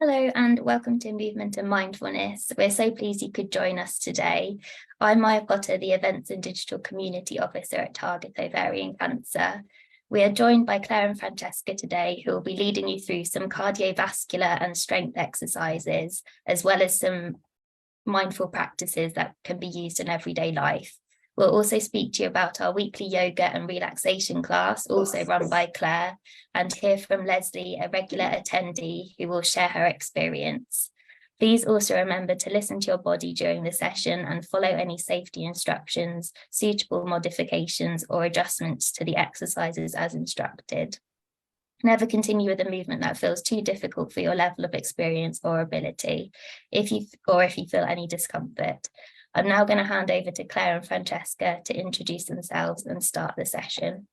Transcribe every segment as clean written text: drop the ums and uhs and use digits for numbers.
Hello and welcome to Movement and Mindfulness. We're so pleased you could join us today. I'm Maya Potter, the Events and Digital Community Officer at Target Ovarian Cancer. We are joined by Claire and Francesca today, who will be leading you through some cardiovascular and strength exercises, as well as some mindful practices that can be used in everyday life. We'll also speak to you about our weekly yoga and relaxation class, also run by Claire, and hear from Leslie, a regular attendee, who will share her experience. Please also remember to listen to your body during the session and follow any safety instructions, suitable modifications or adjustments to the exercises as instructed. Never continue with a movement that feels too difficult for your level of experience or ability, if you feel any discomfort. I'm now going to hand over to Claire and Francesca to introduce themselves and start the session.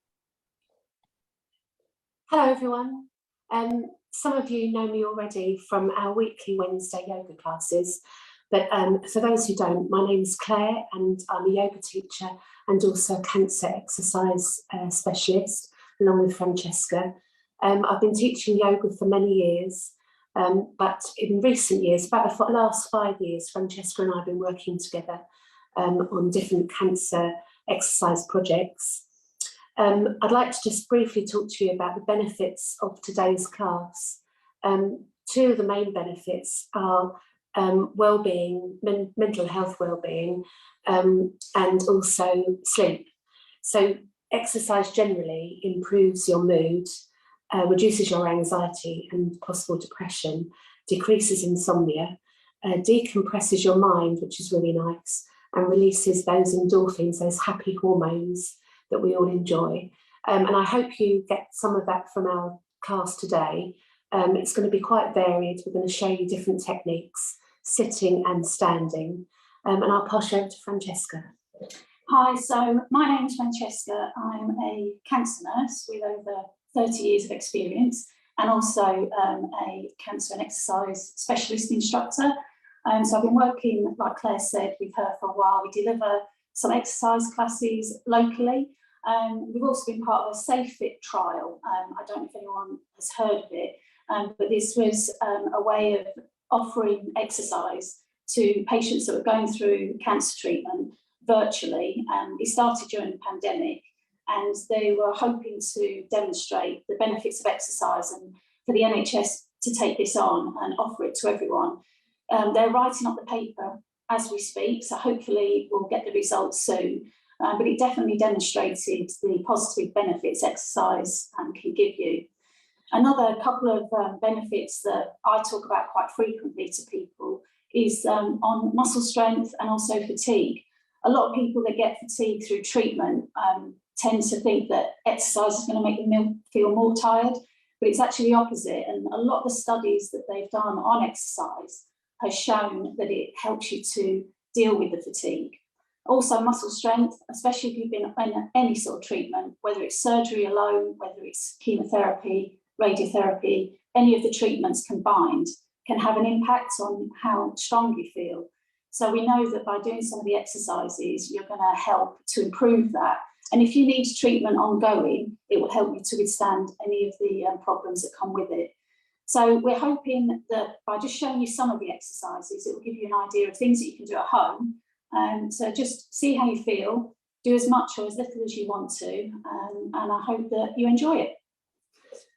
Hello everyone. Some of you know me already from our weekly Wednesday yoga classes, but for those who don't, my name is Claire and I'm a yoga teacher and also a cancer exercise specialist, along with Francesca. I've been teaching yoga for many years. But in recent years, about the last 5 years, Francesca and I have been working together on different cancer exercise projects. I'd like to just briefly talk to you about the benefits of today's class. Two of the main benefits are well-being, mental health well-being, and also sleep. So exercise generally improves your mood, reduces your anxiety and possible depression, decreases insomnia, decompresses your mind, which is really nice, and releases those endorphins, those happy hormones that we all enjoy. And I hope you get some of that from our class today. It's going to be quite varied. We're going to show you different techniques, sitting and standing. And I'll pass you over to Francesca. Hi, so my name is Francesca. I'm a cancer nurse with over 30 years of experience and also a cancer and exercise specialist instructor. So I've been working, like Claire said, with her for a while. We deliver some exercise classes locally. We've also been part of a Safe Fit trial. I don't know if anyone has heard of it, but this was a way of offering exercise to patients that were going through cancer treatment virtually. It started during the pandemic, and they were hoping to demonstrate the benefits of exercise and for the NHS to take this on and offer it to everyone. They're writing up the paper as we speak, so hopefully we'll get the results soon. But it definitely demonstrated the positive benefits exercise can give you. Another couple of benefits that I talk about quite frequently to people is on muscle strength and also fatigue. A lot of people that get fatigue through treatment tend to think that exercise is going to make them feel more tired, but it's actually the opposite. And a lot of the studies that they've done on exercise has shown that it helps you to deal with the fatigue. Also muscle strength, especially if you've been in any sort of treatment, whether it's surgery alone, whether it's chemotherapy, radiotherapy, any of the treatments combined can have an impact on how strong you feel. So we know that by doing some of the exercises, you're going to help to improve that. And if you need treatment ongoing, it will help you to withstand any of the problems that come with it. So we're hoping that by just showing you some of the exercises, it will give you an idea of things that you can do at home. So just see how you feel, do as much or as little as you want to, and I hope that you enjoy it.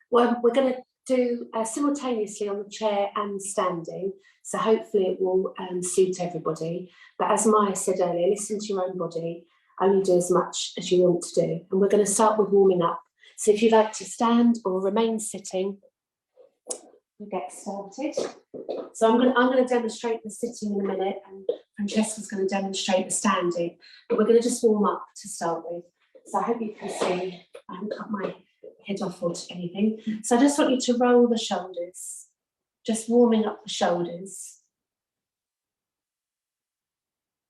Well, we're going to do simultaneously on the chair and standing, so hopefully it will suit everybody. But as Maya said earlier, listen to your own body, only do as much as you want to do. And we're going to start with warming up. So if you'd like to stand or remain sitting, we'll get started. So I'm going to demonstrate the sitting in a minute, and Francesca's going to demonstrate the standing. But we're going to just warm up to start with. So I hope you can see. I haven't cut my head off or anything. So I just want you to roll the shoulders, just warming up the shoulders.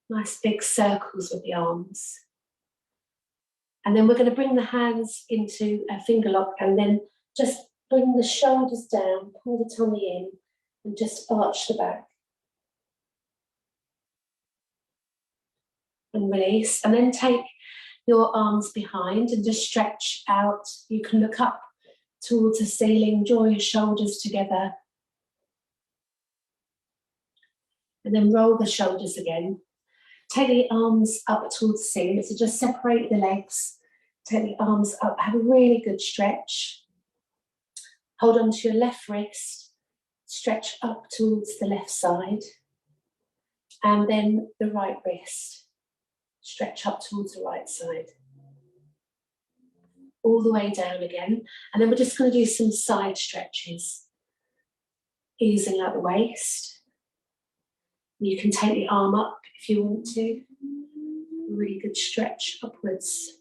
Nice big circles with the arms. And then we're going to bring the hands into a finger lock and then just bring the shoulders down, pull the tummy in and just arch the back. And release. And then take your arms behind and just stretch out. You can look up towards the ceiling, draw your shoulders together And then roll the shoulders again. Take the arms up towards the ceiling. So just separate the legs. Take the arms up. Have a really good stretch. Hold on to your left wrist. Stretch up towards the left side. And then the right wrist. Stretch up towards the right side. All the way down again. And then we're just going to do some side stretches. Easing out the waist. You can take the arm up if you want to. Really good stretch upwards.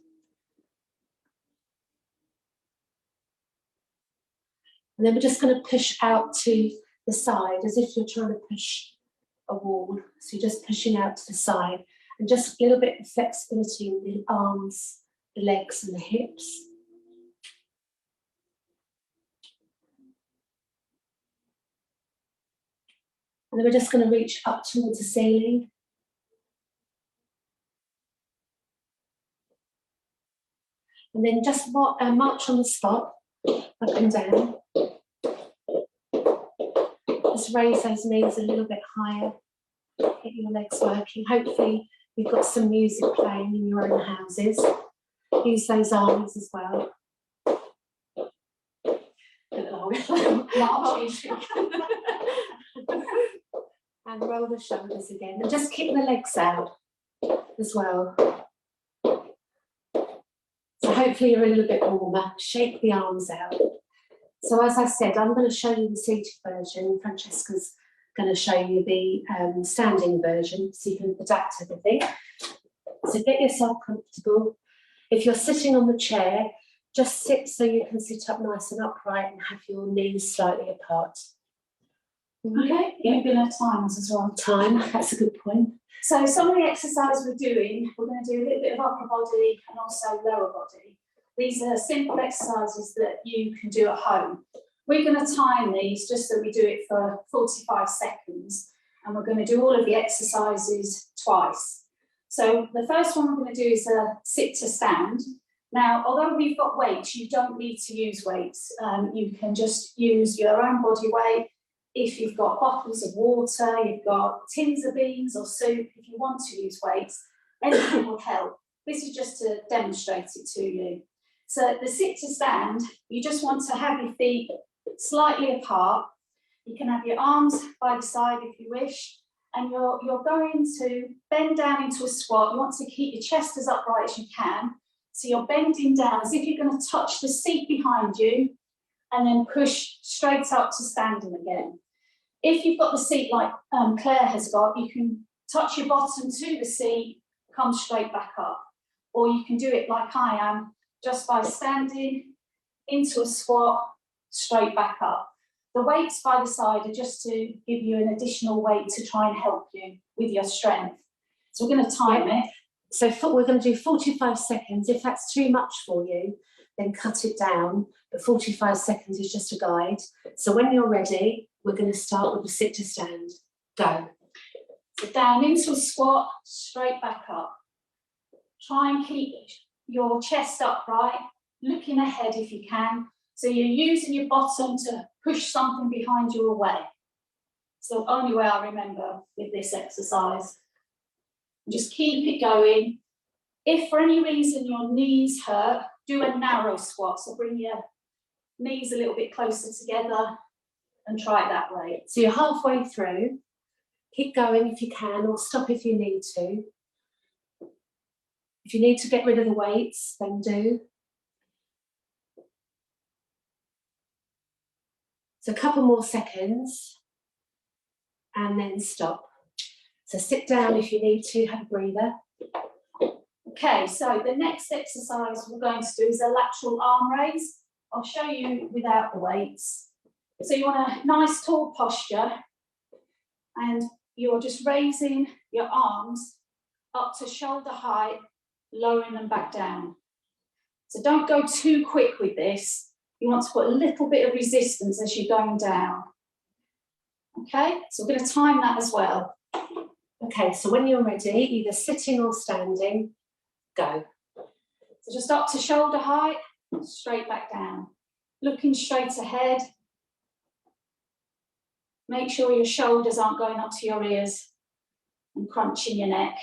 And then we're just going to push out to the side as if you're trying to push a wall. So you're just pushing out to the side. And just a little bit of flexibility in the arms, the legs and the hips. And then we're just going to reach up towards the ceiling. And then just march on the spot, up and down. Just raise those knees a little bit higher. Get your legs working. Hopefully you've got some music playing in your own houses. Use those arms as well. And roll the shoulders again. And just kick the legs out as well. So hopefully you're a little bit warmer. Shake the arms out. So as I said, I'm going to show you the seated version. Francesca's going to show you the standing version so you can adapt everything. So get yourself comfortable. If you're sitting on the chair, just sit so you can sit up nice and upright and have your knees slightly apart. Okay, you're going to time us as well. Time, that's a good point. So some of the exercises we're doing, we're going to do a little bit of upper body and also lower body. These are simple exercises that you can do at home. We're going to time these just so we do it for 45 seconds. And we're going to do all of the exercises twice. So the first one we're going to do is a sit to stand. Now, although we've got weights, you don't need to use weights. You can just use your own body weight. If you've got bottles of water, you've got tins of beans or soup, if you want to use weights, anything will help. This is just to demonstrate it to you. So the sit to stand, you just want to have your feet slightly apart. You can have your arms by the side if you wish, and you're going to bend down into a squat. You want to keep your chest as upright as you can. So you're bending down as if you're going to touch the seat behind you and then push straight up to standing again. If you've got the seat like Claire has got, you can touch your bottom to the seat, come straight back up. Or you can do it like I am, just by standing into a squat, straight back up. The weights by the side are just to give you an additional weight to try and help you with your strength. So we're going to time it. So we're going to do 45 seconds. If that's too much for you, then cut it down. But 45 seconds is just a guide. So when you're ready, we're going to start with the sit to stand. Go. So down into a squat, straight back up. Try and keep your chest upright, looking ahead if you can. So you're using your bottom to push something behind you away. It's the only way I remember with this exercise. Just keep it going. If for any reason your knees hurt, do a narrow squat. So bring your knees a little bit closer together and try it that way. So you're halfway through. Keep going if you can, or stop if you need to. If you need to get rid of the weights, then do. So a couple more seconds and then stop. So sit down if you need to, have a breather. Okay, so the next exercise we're going to do is a lateral arm raise. I'll show you without the weights. So you want a nice tall posture and you're just raising your arms up to shoulder height, lowering them back down. So don't go too quick with this. You want to put a little bit of resistance as you're going down. Okay, so we're going to time that as well. Okay, so when you're ready, either sitting or standing, go. So just up to shoulder height, straight back down. Looking straight ahead. Make sure your shoulders aren't going up to your ears. and crunching your neck.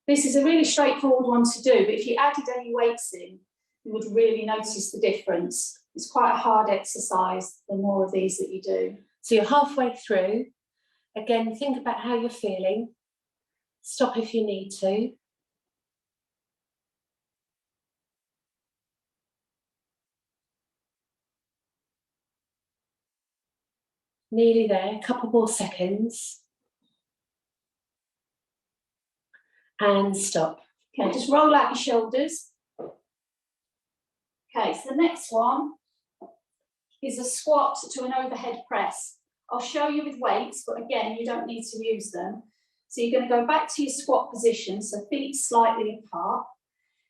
This is a really straightforward one to do, but if you added any weights in, you would really notice the difference. It's quite a hard exercise, the more of these that you do. So you're halfway through. Again, think about how you're feeling. Stop if you need to. Nearly there, a couple more seconds. And stop. Okay, just roll out your shoulders. Okay, so the next one is a squat to an overhead press. I'll show you with weights, but again, you don't need to use them. So you're going to go back to your squat position, so feet slightly apart.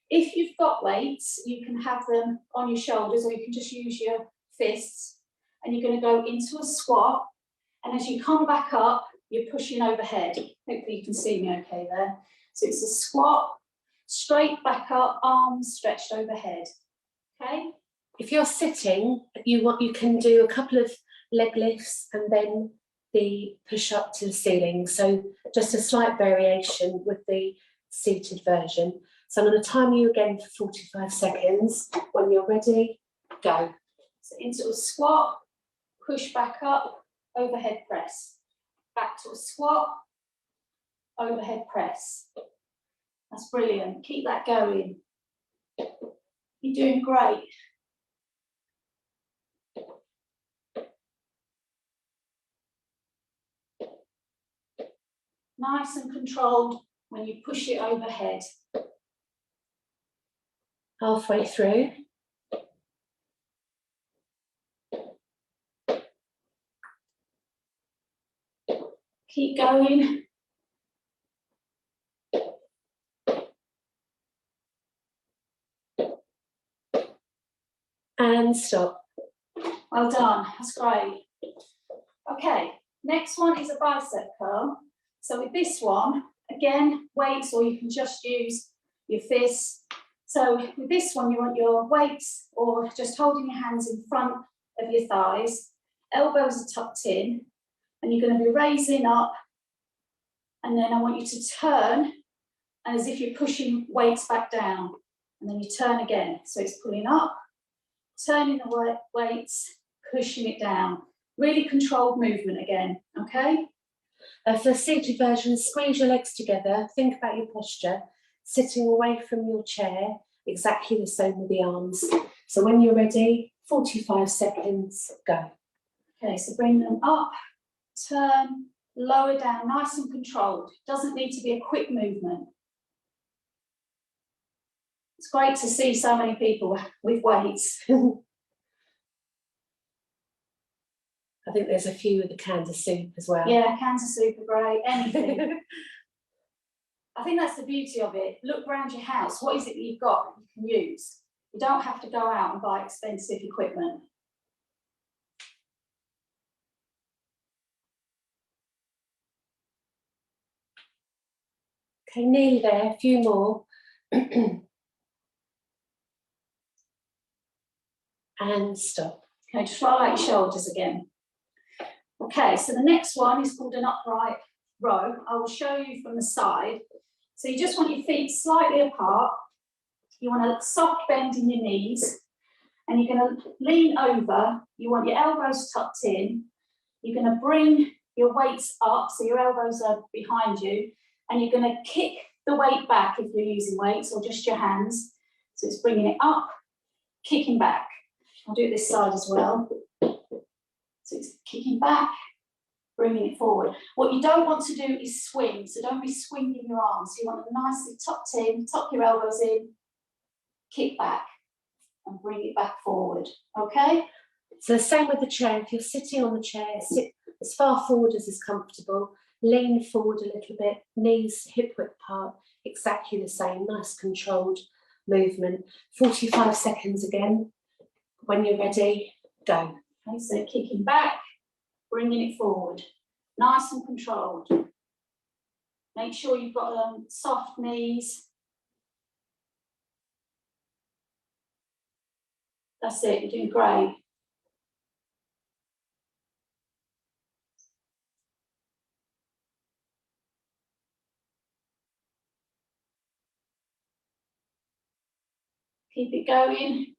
If you've got weights, you can have them on your shoulders, or you can just use your fists. And you're going to go into a squat, and as you come back up, you're pushing overhead. Hopefully you can see me okay there. So it's a squat, straight back up, arms stretched overhead. Okay? If you're sitting, you can do a couple of leg lifts and then the push up to the ceiling. So just a slight variation with the seated version. So I'm going to time you again for 45 seconds. When you're ready, go. So into a squat, push back up, overhead press. Back to a squat, overhead press. That's brilliant. Keep that going. You're doing great. Nice and controlled when you push it overhead. Halfway through. Keep going. And stop. Well done, that's great. Okay, next one is a bicep curl. So with this one, again, weights, or you can just use your fists. So with this one, you want your weights or just holding your hands in front of your thighs. Elbows are tucked in, and you're going to be raising up. And then I want you to turn, and as if you're pushing weights back down. And then you turn again. So it's pulling up, turning the weights, pushing it down. Really controlled movement again, okay? For the seated version, squeeze your legs together, think about your posture, sitting away from your chair, exactly the same with the arms. So when you're ready, 45 seconds, go. Okay, so bring them up, turn, lower down, nice and controlled. Doesn't need to be a quick movement. It's great to see so many people with weights. I think there's a few with the cans of soup as well. Yeah, cans of soup are great, anything. I think that's the beauty of it. Look around your house. What is it that you've got that you can use? You don't have to go out and buy expensive equipment. Okay, nearly there, a few more. And stop. Okay, just roll out your shoulders again. Okay, so the next one is called an upright row. I will show you from the side. So you just want your feet slightly apart. You want a soft bend in your knees, and you're going to lean over. You want your elbows tucked in. You're going to bring your weights up, so your elbows are behind you, and you're going to kick the weight back if you're using weights or just your hands. So it's bringing it up, kicking back. I'll do it this side as well. So it's kicking back, bringing it forward. What you don't want to do is swing, so don't be swinging your arms. You want them nicely tucked in, tuck your elbows in, kick back, and bring it back forward, okay? So the same with the chair. If you're sitting on the chair, sit as far forward as is comfortable, lean forward a little bit, knees hip width apart, exactly the same, nice controlled movement. 45 seconds again. When you're ready, go. Okay, so kicking back, bringing it forward, nice and controlled. Make sure you've got soft knees. That's it, you're doing great. Keep it going.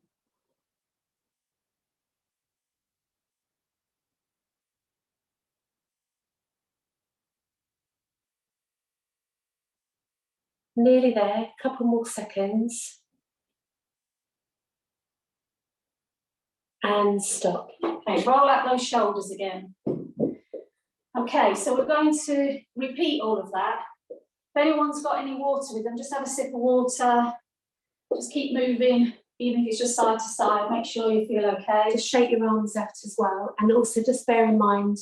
Nearly there, couple more seconds. And stop. Okay, roll out those shoulders again. Okay, so we're going to repeat all of that. If anyone's got any water with them, just have a sip of water. Just keep moving, even if it's just side to side. Make sure you feel okay. Just shake your arms out as well. And also just bear in mind,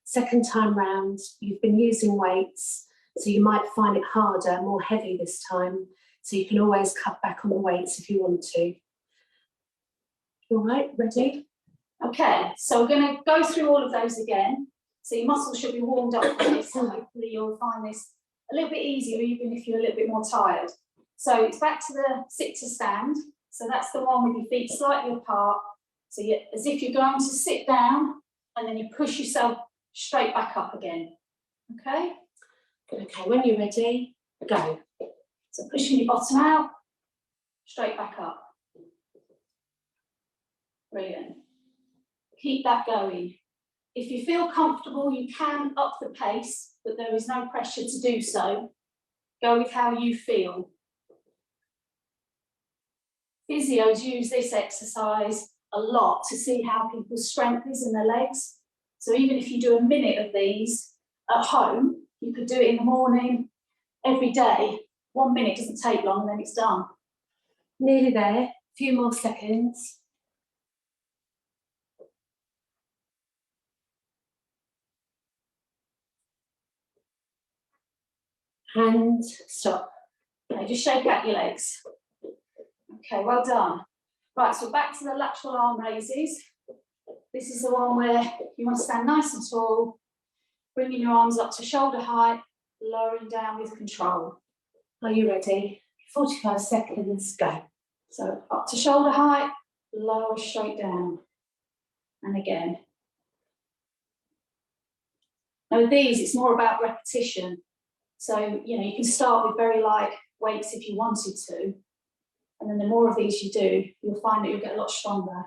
second time round, you've been using weights, so you might find it harder, more heavy this time. So you can always cut back on the weights if you want to. All right, ready? Okay, so we're going to go through all of those again. So your muscles should be warmed up for this, so hopefully you'll find this a little bit easier, even if you're a little bit more tired. So it's back to the sit to stand. So that's the one with your feet slightly apart. So you're as if you're going to sit down, and then you push yourself straight back up again. Okay? Okay, when you're ready, go. So pushing your bottom out, straight back up. Brilliant. Keep that going. If you feel comfortable, you can up the pace, but there is no pressure to do so. Go with how you feel. Physios use this exercise a lot to see how people's strength is in their legs. So even if you do a minute of these at home, you could do it in the morning, every day. 1 minute doesn't take long, and then it's done. Nearly there, a few more seconds. And stop. Okay, just shake out your legs. Okay, well done. Right, so back to the lateral arm raises. This is the one where you want to stand nice and tall, bringing your arms up to shoulder height, lowering down with control. Are you ready? 45 seconds, go. So up to shoulder height, lower straight down. And again. Now with these, it's more about repetition. So, you know, you can start with very light weights if you wanted to. And then the more of these you do, you'll find that you'll get a lot stronger.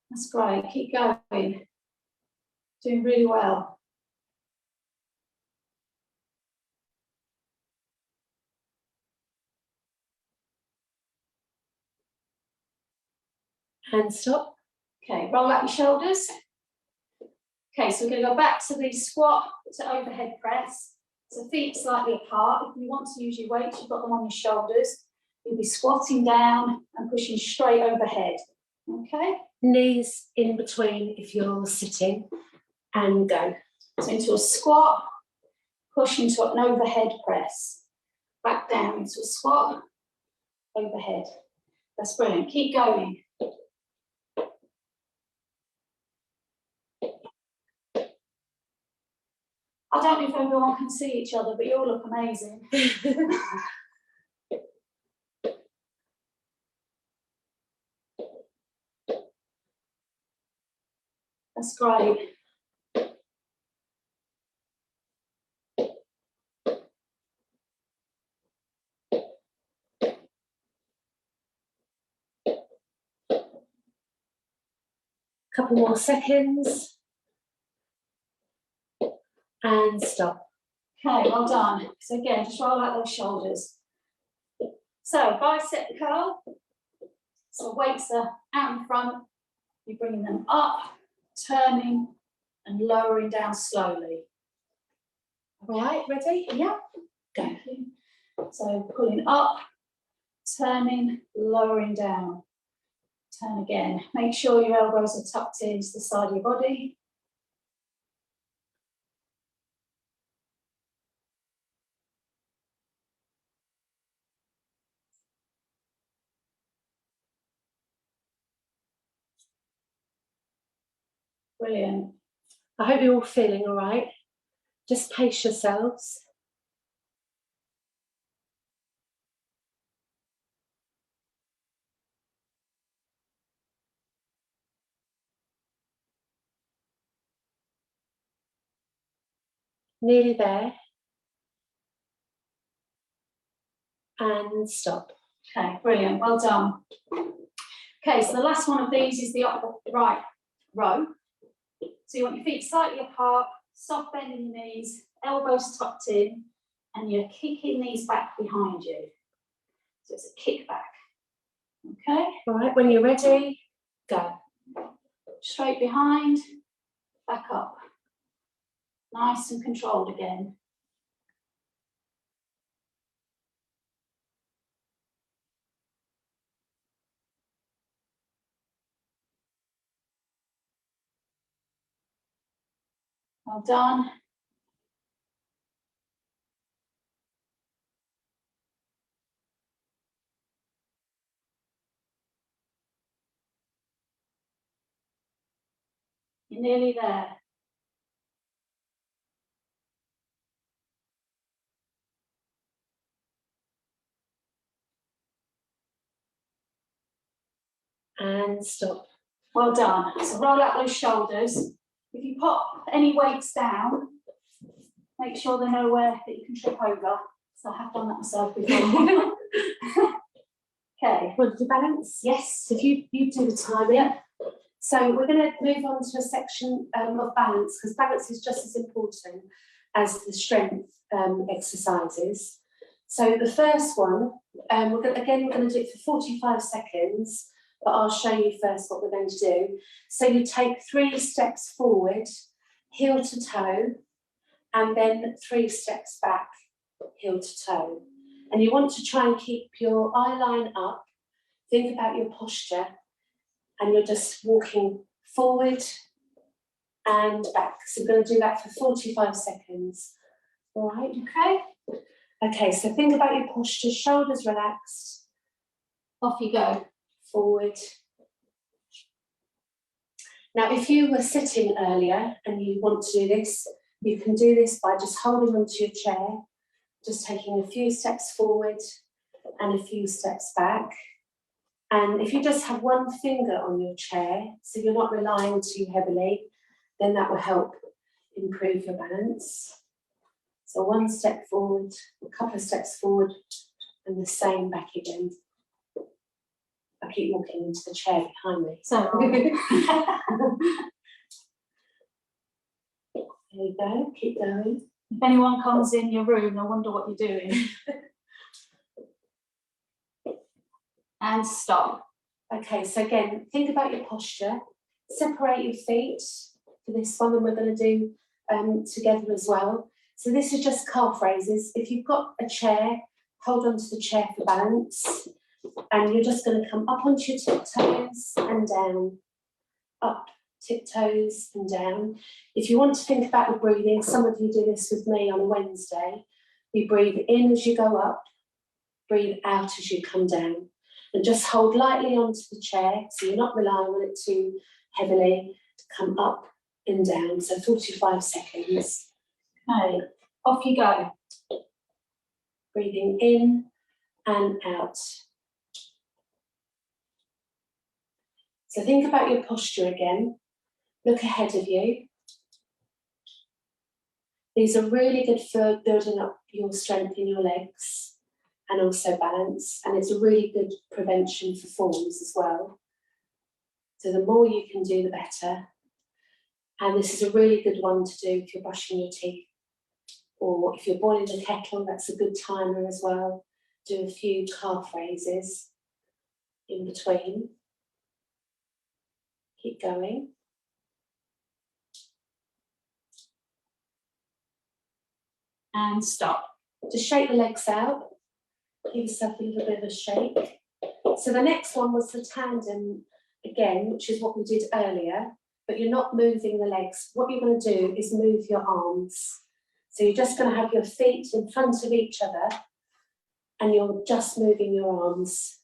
That's great, keep going. Doing really well. And stop. Okay, roll out your shoulders. Okay, so we're going to go back to the squat to overhead press. So feet slightly apart. If you want to use your weights, you've got them on your shoulders. You'll be squatting down and pushing straight overhead. Okay? Knees in between if you're sitting, and go. So into a squat, push into an overhead press. Back down into a squat, overhead. That's brilliant. Keep going. I don't know if everyone can see each other, but you all look amazing. That's great. Couple more seconds. And stop. Okay, well done. So again, just roll out those shoulders. So bicep curl. So weights are out in front. You're bringing them up, turning and lowering down slowly. All right, ready? Yep. Go. So pulling up, turning, lowering down. Turn again. Make sure your elbows are tucked into the side of your body. Brilliant. I hope you're all feeling all right. Just pace yourselves. Nearly there. And stop. Okay, brilliant, well done. Okay, so the last one of these is the upright row. So you want your feet slightly apart, soft bend in your knees, elbows tucked in, and you're kicking these back behind you. So it's a kick back. Okay. All right, when you're ready, go. Straight behind, back up. Nice and controlled again. Well done. You're nearly there. And stop. Well done. So roll out those shoulders. If you pop any weights down, make sure they're nowhere that you can trip over. So I have done that myself before. Okay. Want to do balance? Yes. So if you do the timing. Yeah. So we're going to move on to a section of balance, because balance is just as important as the strength exercises. So the first one, we're going to do it for 45 seconds, but I'll show you first what we're going to do. So you take 3 steps forward, heel to toe, and then 3 steps back, heel to toe. And you want to try and keep your eye line up. Think about your posture, and you're just walking forward and back. So we're going to do that for 45 seconds. All right, okay? Okay, so think about your posture, shoulders relaxed. Off you go. Forward. Now, if you were sitting earlier and you want to do this, you can do this by just holding onto your chair, just taking a few steps forward and a few steps back. And if you just have one finger on your chair, so you're not relying too heavily, then that will help improve your balance. So 1 step forward, a couple of steps forward, and the same back again. I keep walking into the chair behind me. So There you go, keep going. if anyone comes in your room, they'll wonder what you're doing. And stop. Okay, so again, think about your posture. Separate your feet for this one, and we're going to do together as well. So this is just calf raises. If you've got a chair, hold on to the chair for balance. And you're just going to come up onto your tiptoes and down. Up, tiptoes and down. If you want to think about the breathing, some of you do this with me on a Wednesday. You breathe in as you go up, breathe out as you come down. And just hold lightly onto the chair, so you're not relying on it too heavily, to come up and down. So 45 seconds. Okay, off you go. Breathing in and out. So think about your posture again. Look ahead of you. These are really good for building up your strength in your legs and also balance. And it's a really good prevention for falls as well. So the more you can do, the better. And this is a really good one to do if you're brushing your teeth, or if you're boiling the kettle, that's a good timer as well. Do a few calf raises in between. Keep going. And stop. Just shake the legs out. Give yourself a little bit of a shake. So the next one was the tandem again, which is what we did earlier, but you're not moving the legs. What you're going to do is move your arms. So you're just going to have your feet in front of each other, and you're just moving your arms.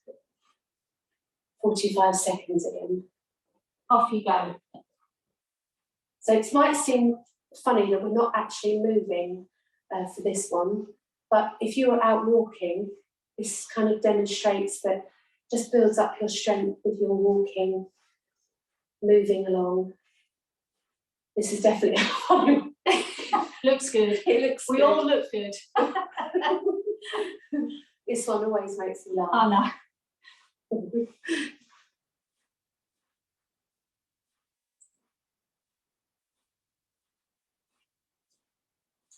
45 seconds again. Off you go. So it might seem funny that we're not actually moving for this one, but if you were out walking, this kind of demonstrates that, just builds up your strength with your walking, moving along. This is definitely a funny Looks good. It looks We good. all look good. This one always makes me laugh. I know.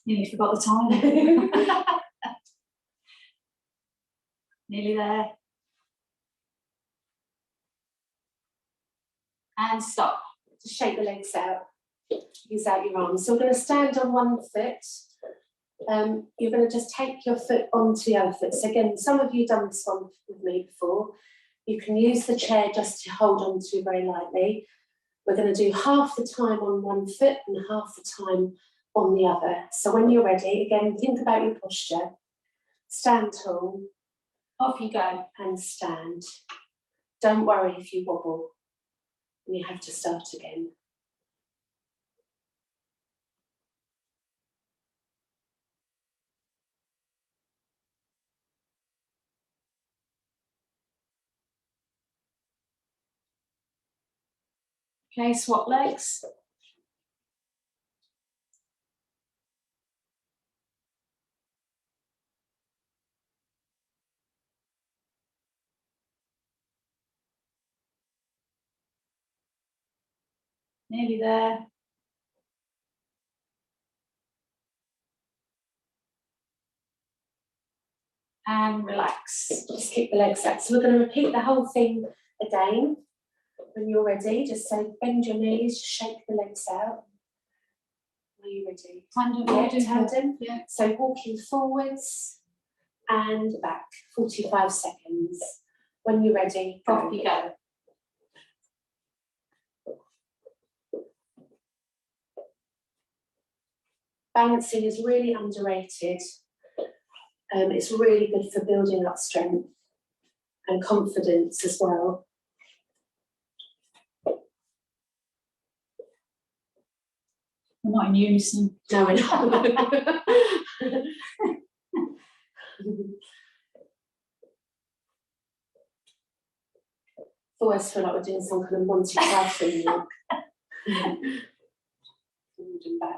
Nearly forgot the time. Nearly there. And stop. Just shake the legs out. Use out your arms. So we're going to stand on one foot. You're going to just take your foot onto the other foot. So again, some of you have done this one with me before. You can use the chair just to hold on to very lightly. We're going to do half the time on one foot and half the time on the other. So when you're ready, again, think about your posture. Stand tall. Off you go. And stand. Don't worry if you wobble. And you have to start again. Okay, swap legs. Nearly there. And relax. Just keep the legs out. So we're going to repeat the whole thing again. When you're ready, just so bend your knees, just shake the legs out. Are you ready? Tandem. Yeah. So walking forwards and back, 45 seconds. When you're ready, go. Off you go. Balancing is really underrated. It's really good for building up strength and confidence as well. We're not in unison. No, we're not. Always feel like we're doing some kind of Monty Python walk. Forward and back.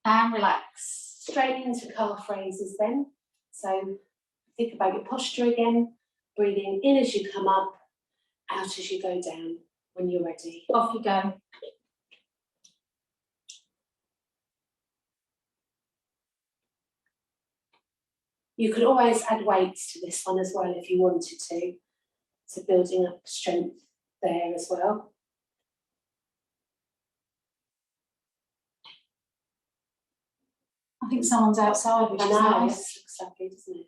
And relax. Straight into calf raises then. So think about your posture again. Breathing in as you come up, out as you go down when you're ready. Off you go. You could always add weights to this one as well if you wanted to. So building up strength there as well. I think someone's outside, which I is know, nice. this looks lovely, doesn't it?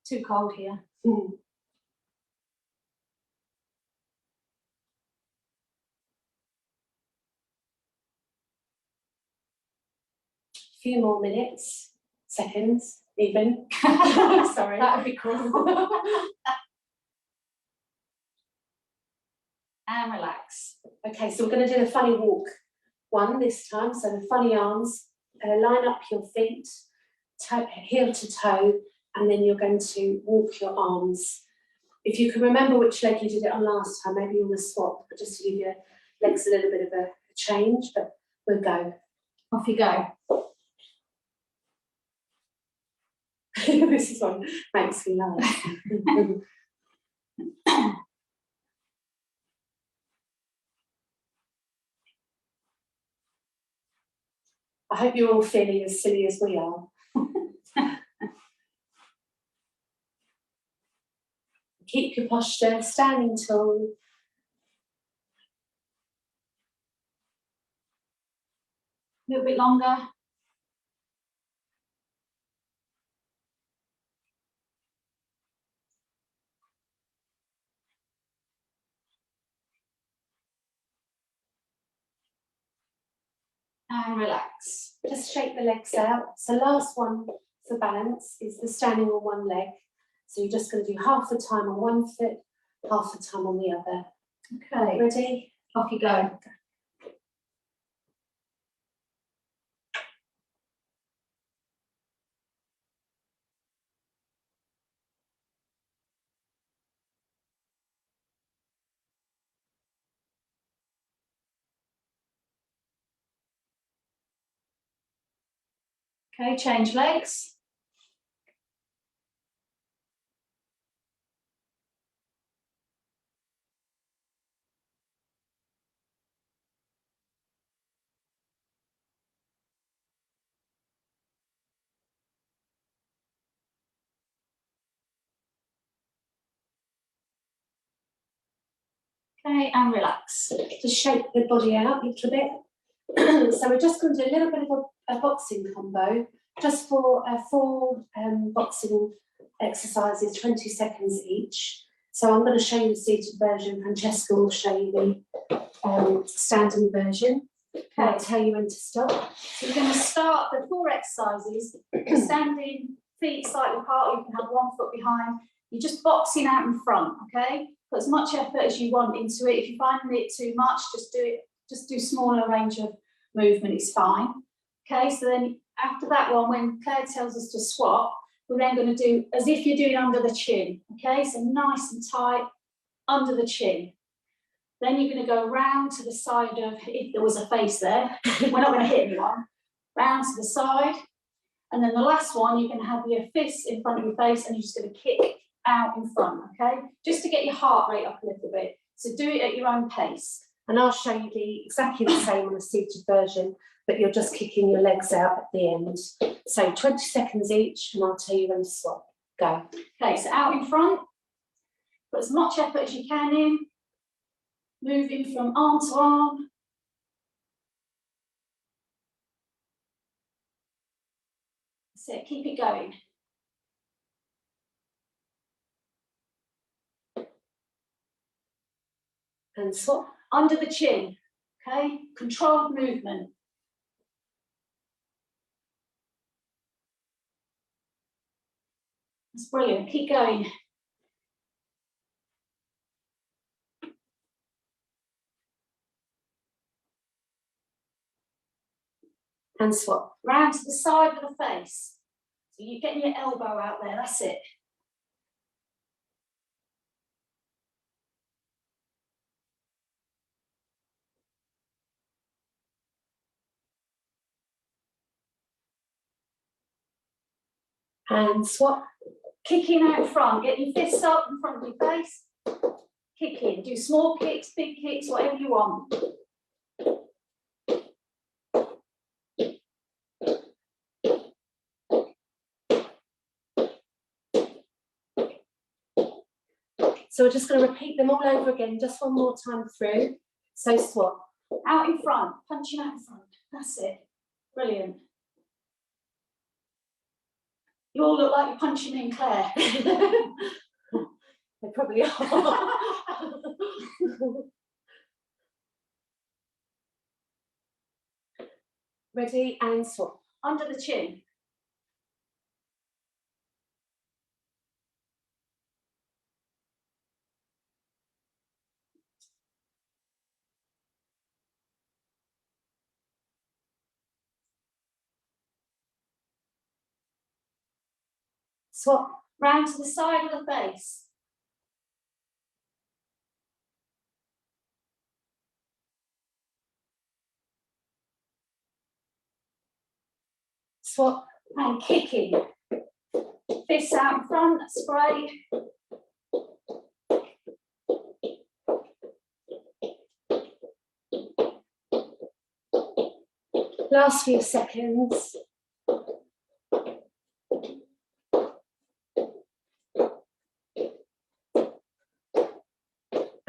Too cold here. Few more minutes, seconds, even. Sorry. That would be cool. And relax. Okay, so we're going to do the funny walk one this time. So the funny arms, line up your feet, heel to toe, and then you're going to walk your arms. If you can remember which leg you did it on last time, maybe you want to swap, but just to give your legs a little bit of a change, but we'll go. Off you go. This is one makes me laugh. I hope you're all feeling as silly as we are. Keep your posture, standing tall. A little bit longer. And relax. Just shake the legs out. So last one for balance is the standing on one leg. So you're just going to do half the time on one foot, half the time on the other. Okay. Ready? Off you go. Okay, change legs. Okay, and relax. Just shake the body out a little bit. So we're just going to do a little bit of a boxing combo, just for 4 boxing exercises, 20 seconds each. So I'm going to show you the seated version. Francesca will show you the standing version. Okay. I'll tell you when to stop. So we're going to start the 4 exercises, standing, feet slightly apart, you can have 1 foot behind. You're just boxing out in front, okay? Put as much effort as you want into it. If you find it too much, just do smaller range of movement, it's fine. Okay, so then after that one, when Claire tells us to swap, we're then going to do as if you're doing under the chin, okay? So nice and tight under the chin. Then you're going to go round to the side of, if there was a face there, we're not going to hit anyone, round to the side. And then the last one, you're going to have your fists in front of your face and you're just going to kick out in front, okay? Just to get your heart rate up a little bit. So do it at your own pace. And I'll show you exactly the same on the seated version, but you're just kicking your legs out at the end. So 20 seconds each, and I'll tell you when to swap. Go. Okay, so out in front, put as much effort as you can in, moving from arm to arm. That's it, keep it going. And swap. Under the chin, okay? Controlled movement. That's brilliant, keep going. And swap. Round to the side of the face. So you're getting your elbow out there, that's it. And swap. Kicking out front, get your fists up in front of your face. Kicking, do small kicks, big kicks, whatever you want. So we're just going to repeat them all over again, just one more time through. So swap. Out in front, punching out in front, that's it. Brilliant. You all look like you're punching in, Claire. They probably are. Ready and swap. Under the chin. Swap. Round to the side of the face. Swap. And kicking. Fists out in front, that's great. Last few seconds.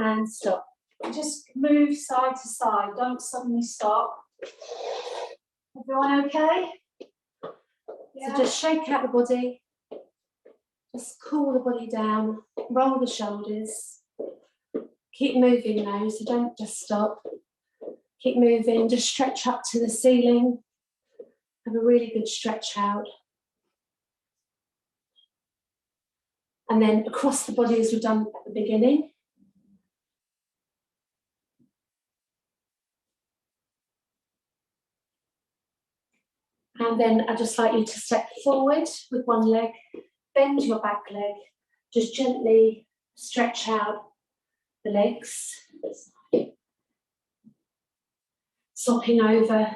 And stop. Just move side to side, don't suddenly stop. Everyone okay? Yeah. So just shake out the body. Just cool the body down. Roll the shoulders. Keep moving though, so don't just stop. Keep moving, just stretch up to the ceiling. Have a really good stretch out. And then across the body as we've done at the beginning. And then I'd just like you to step forward with one leg, bend your back leg, just gently stretch out the legs. Swapping over.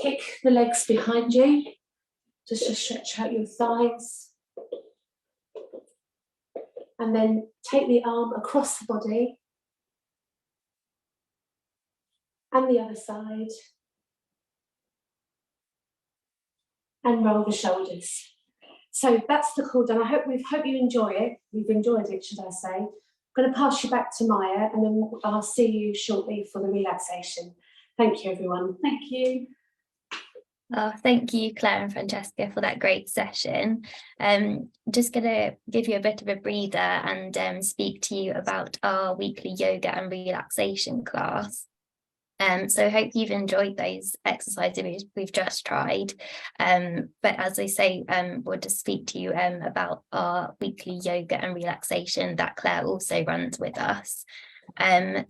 kick the legs behind you, just to stretch out your thighs. And then take the arm across the body and the other side. And roll the shoulders. So that's the cool down. I hope you enjoy it. You've enjoyed it, should I say. I'm going to pass you back to Maya, and then I'll see you shortly for the relaxation. Thank you, everyone. Thank you. Oh, thank you, Claire and Francesca, for that great session. Just going to give you a bit of a breather and speak to you about our weekly yoga and relaxation class. So I hope you've enjoyed those exercises we've just tried. But as I say, we'll just speak to you about our weekly yoga and relaxation that Claire also runs with us. Our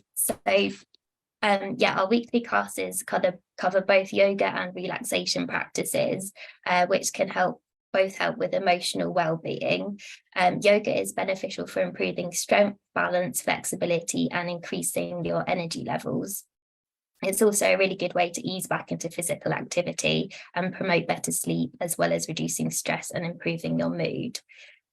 weekly classes cover both yoga and relaxation practices, which can help with emotional well-being. Yoga is beneficial for improving strength, balance, flexibility, and increasing your energy levels. It's also a really good way to ease back into physical activity and promote better sleep, as well as reducing stress and improving your mood.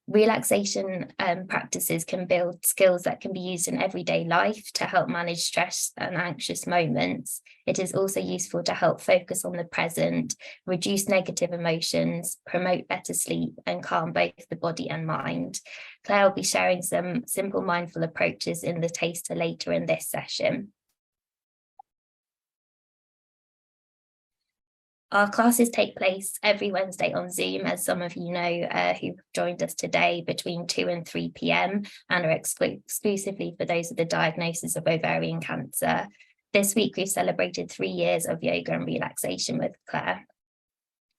Relaxation practices can build skills that can be used in everyday life to help manage stress and anxious moments. It is also useful to help focus on the present, reduce negative emotions, promote better sleep, and calm both the body and mind. Claire will be sharing some simple mindful approaches in the taster later in this session. Our classes take place every Wednesday on Zoom, as some of you know who've joined us today, between 2 and 3 p.m. and are exclusively for those with a diagnosis of ovarian cancer. This week, we've celebrated 3 years of yoga and relaxation with Claire.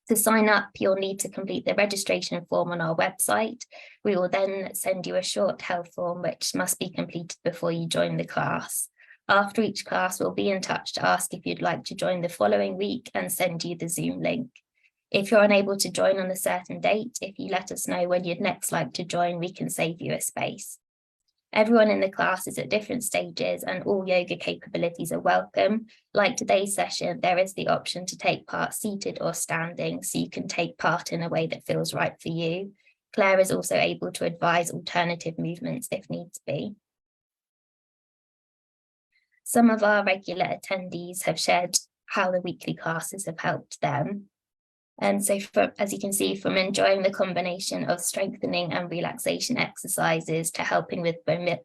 To sign up, you'll need to complete the registration form on our website. We will then send you a short health form, which must be completed before you join the class. After each class, we'll be in touch to ask if you'd like to join the following week and send you the Zoom link. If you're unable to join on a certain date, if you let us know when you'd next like to join, we can save you a space. Everyone in the class is at different stages and all yoga capabilities are welcome. Like today's session, there is the option to take part seated or standing, so you can take part in a way that feels right for you. Claire is also able to advise alternative movements if needs be. Some of our regular attendees have shared how the weekly classes have helped them. And so as you can see, from enjoying the combination of strengthening and relaxation exercises to helping with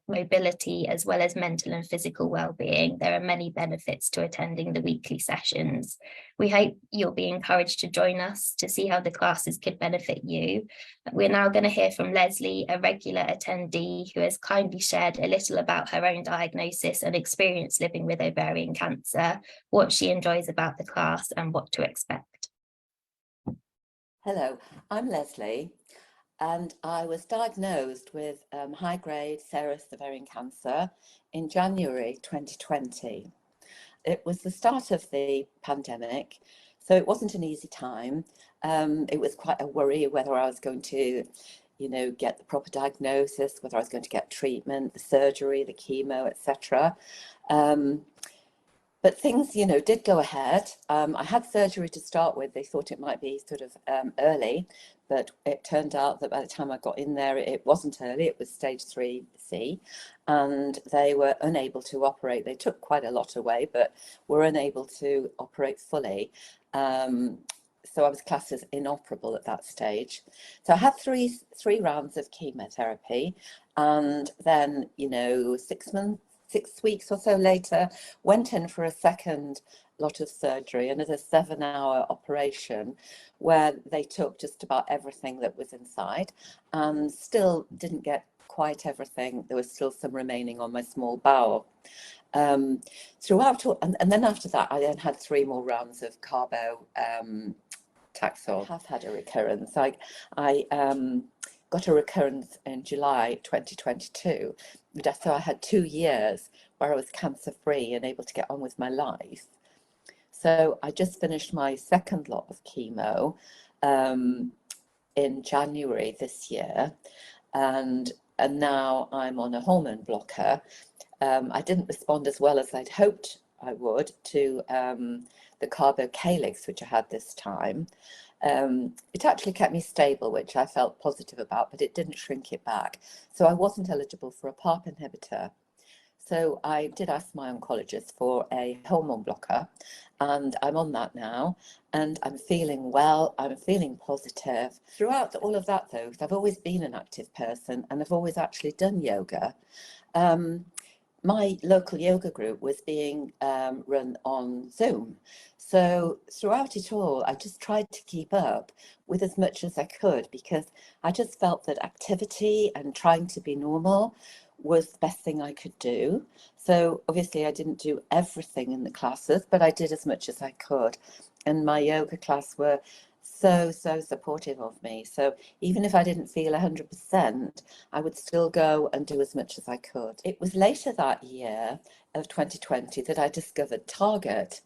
mobility as well as mental and physical well-being, there are many benefits to attending the weekly sessions. We hope you'll be encouraged to join us to see how the classes could benefit you. We're now going to hear from Leslie, a regular attendee who has kindly shared a little about her own diagnosis and experience living with ovarian cancer, what she enjoys about the class and what to expect. Hello, I'm Leslie, and I was diagnosed with high-grade serous ovarian cancer in January 2020. It was the start of the pandemic, so it wasn't an easy time. It was quite a worry whether I was going to, get the proper diagnosis, whether I was going to get treatment, the surgery, the chemo, etc. But things, did go ahead. I had surgery to start with. They thought it might be sort of early, but it turned out that by the time I got in there, it wasn't early. It was stage 3C, and they were unable to operate. They took quite a lot away, but were unable to operate fully. So I was classed as inoperable at that stage. So I had three rounds of chemotherapy, and then, 6 weeks or so later, went in for a second lot of surgery, another 7-hour operation, where they took just about everything that was inside and still didn't get quite everything. There was still some remaining on my small bowel. Throughout, and then after that, I then had 3 more rounds of carbo Taxol. I have had a recurrence. I got a recurrence in July 2022. So I had 2 years where I was cancer-free and able to get on with my life. So I just finished my second lot of chemo in January this year, and now I'm on a hormone blocker. I didn't respond as well as I'd hoped I would, to the carbocalyx, which I had this time. It actually kept me stable, which I felt positive about, but it didn't shrink it back. So I wasn't eligible for a PARP inhibitor. So I did ask my oncologist for a hormone blocker, and I'm on that now, and I'm feeling well, I'm feeling positive. Throughout all of that though, 'cause I've always been an active person and I've always actually done yoga, my local yoga group was being run on Zoom. So throughout it all, I just tried to keep up with as much as I could, because I just felt that activity and trying to be normal was the best thing I could do. So obviously I didn't do everything in the classes, but I did as much as I could. And my yoga class were so supportive of me. So even if I didn't feel 100%, I would still go and do as much as I could. It was later that year of 2020 that I discovered Target,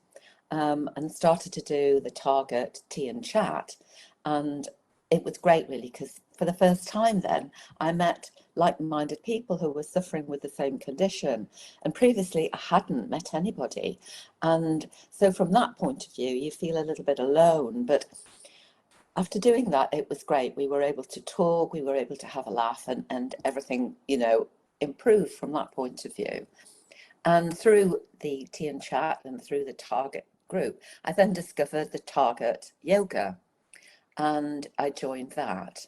and started to do the Target tea and chat. And it was great, really, because for the first time then I met like-minded people who were suffering with the same condition, and previously I hadn't met anybody. And so from that point of view, you feel a little bit alone, but after doing that, it was great. We were able to talk, we were able to have a laugh, and everything, you know, improved from that point of view. And through the tea and chat and through the Target group, I then discovered the Target yoga, and I joined that.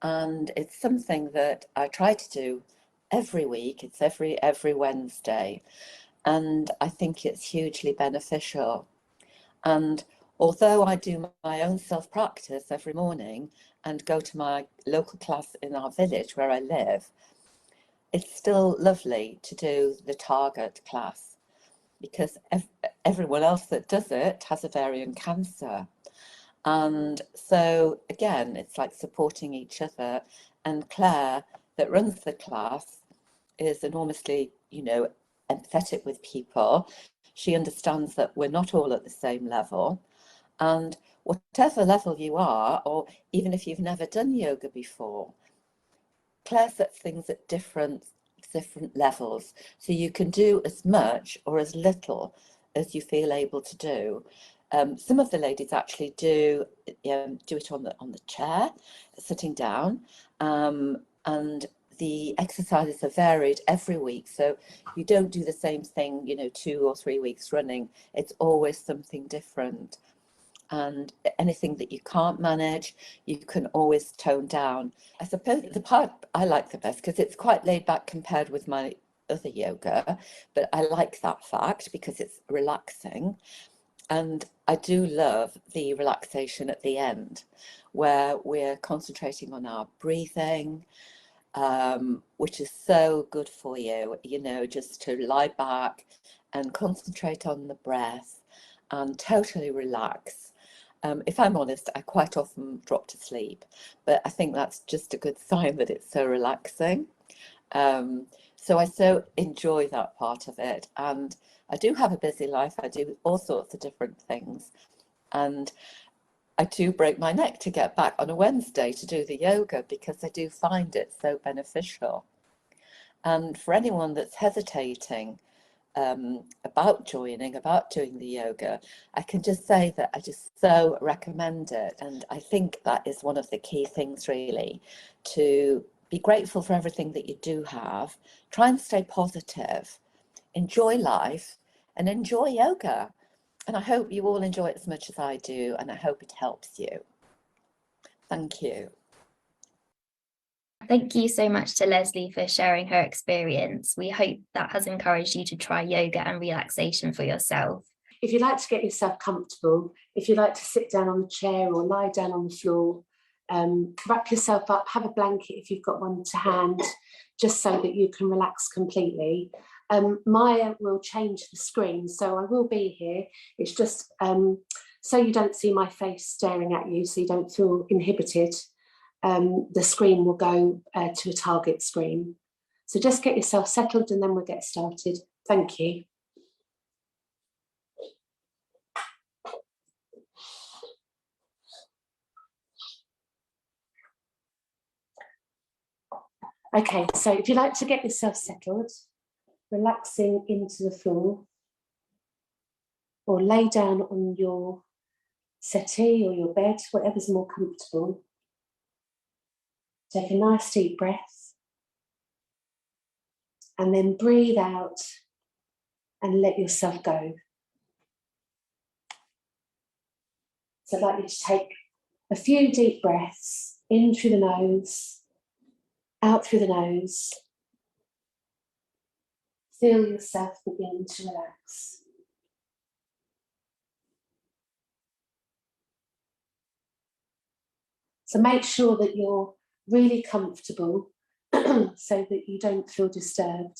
And it's something that I try to do every week. It's every Wednesday, and I think it's hugely beneficial. And although I do my own self-practice every morning and go to my local class in our village where I live, it's still lovely to do the Target class, because everyone else that does it has ovarian cancer. And so again, it's like supporting each other. And Claire, that runs the class, is enormously, you know, empathetic with people. She understands that we're not all at the same level. And whatever level you are, or even if you've never done yoga before, Claire sets things at different levels. So you can do as much or as little as you feel able to do. Some of the ladies actually do it on the chair, sitting down, and the exercises are varied every week. So you don't do the same thing, you know, 2 or 3 weeks running. It's always something different. And anything that you can't manage, you can always tone down. I suppose the part I like the best, because it's quite laid back compared with my other yoga, but I like that fact because it's relaxing. And I do love the relaxation at the end, where we're concentrating on our breathing, which is so good for you, you know, just to lie back and concentrate on the breath and totally relax. If I'm honest, I quite often drop to sleep, but I think that's just a good sign that it's so relaxing. So I so enjoy that part of it. And I do have a busy life. I do all sorts of different things. And I do break my neck to get back on a Wednesday to do the yoga, because I do find it so beneficial. And for anyone that's hesitating about joining, about doing the yoga, I can just say that I just so recommend it. And I think that is one of the key things, really, to be grateful for everything that you do have, try and stay positive, enjoy life, and enjoy yoga. And I hope you all enjoy it as much as I do, and I hope it helps you. Thank you. Thank you so much to Leslie for sharing her experience. We hope that has encouraged you to try yoga and relaxation for yourself. If you'd like to get yourself comfortable, if you'd like to sit down on the chair or lie down on the floor, wrap yourself up, have a blanket if you've got one to hand, just so that you can relax completely. Maya will change the screen, so I will be here. It's just so you don't see my face staring at you, so you don't feel inhibited. The screen will go to a Target screen. So just get yourself settled and then we'll get started. Thank you. Okay, so if you like to get yourself settled, relaxing into the floor, or lay down on your settee or your bed, whatever's more comfortable. Take a nice deep breath and then breathe out and let yourself go. So I'd like you to take a few deep breaths in through the nose, out through the nose. Feel yourself begin to relax. So make sure that you're really comfortable so that you don't feel disturbed.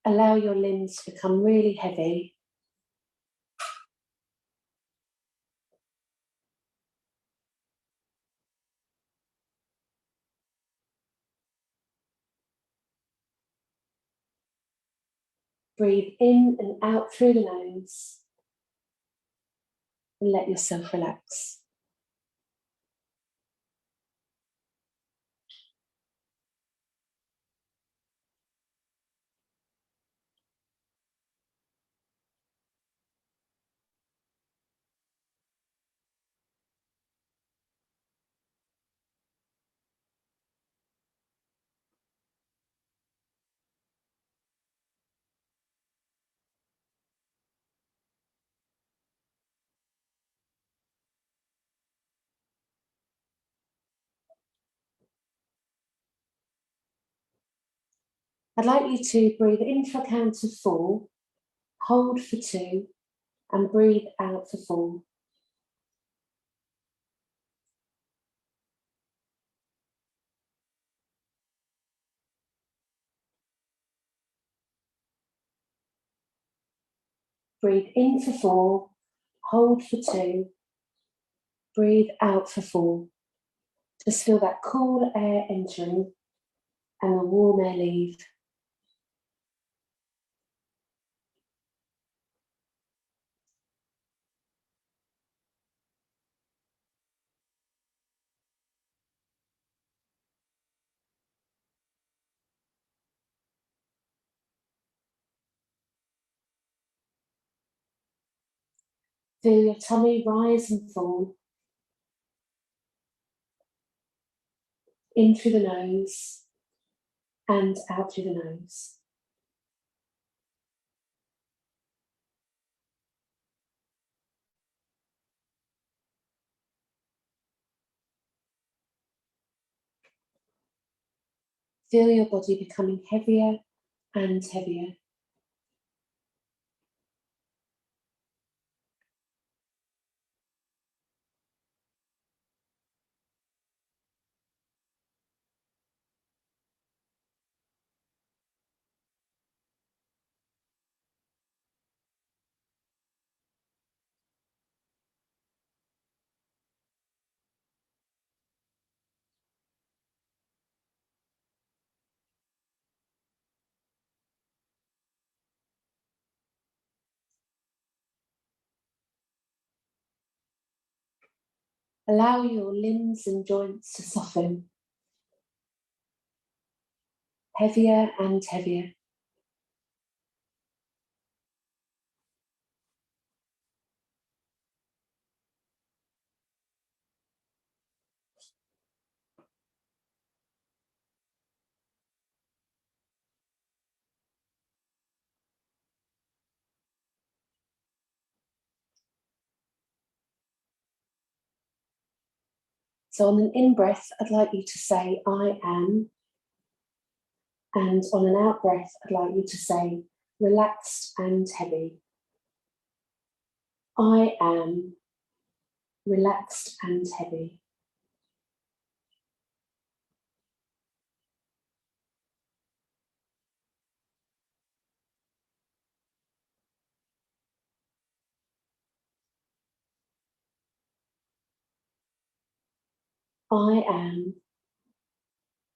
Allow your limbs to become really heavy. Breathe in and out through the nose and let yourself relax. I'd like you to breathe in for a count of 4, hold for 2, and breathe out for 4. Breathe in for 4, hold for 2, breathe out for 4. Just feel that cool air entering and the warm air leave. Feel your tummy rise and fall. In through the nose and out through the nose. Feel your body becoming heavier and heavier. Allow your limbs and joints to soften. Heavier and heavier. So on an in-breath, I'd like you to say, I am. And on an out-breath, I'd like you to say, relaxed and heavy. I am relaxed and heavy. I am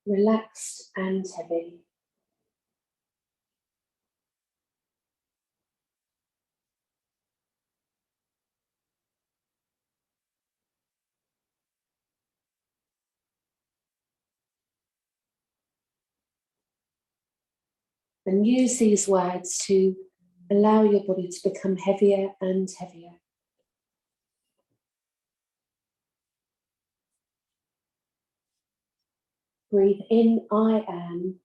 relaxed and heavy. And use these words to Allow your body to become heavier and heavier. Breathe in, I am.